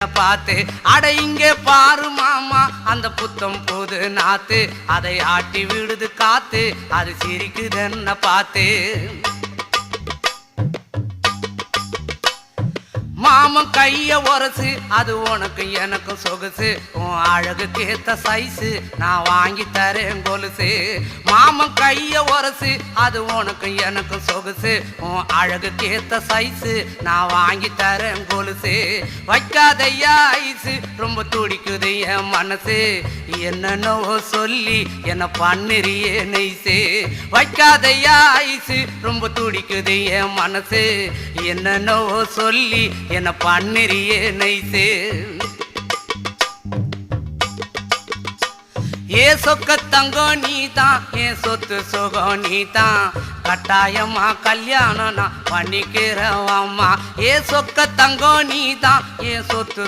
பார்த்து அட இங்கே பாரு மாமா அந்த புத்தம் புது நாத்து அதை ஆட்டி விடுது காத்து அது சிரிக்குதுன்னு பார்த்து மாமன் கைய உரசு அது உனக்கு எனக்கும் சொகுசு உன் அழகுக்கு ஏத்த சைஸு நான் வாங்கி தரேன் கொலுசு மாமன் கைய உரசு அது உனக்கு எனக்கும் சொகுசு உன் அழகுக்கு ஏத்த சைஸு நான் வாங்கி தரேன் கொலுசு வைக்காதையா ஐசு ரொம்ப துடிக்குது என் மனசு என்னன்னோ சொல்லி என்ன பண்ணிரியே நெய்சு வைக்காதையா ஐசு ரொம்ப துடிக்குது என் மனசு என்னன்னோ சொல்லி என்ன பண்ணிரியே நைசே ஏ சொக்க தங்கம் நீதான் ஏன் சொத்து சுகம் நீதான் கட்டாயமா கல்யாணம் நான் பண்ணிக்கிறேன் அம்மா ஏ சொக்க தங்கம் நீதான் ஏன் சொத்து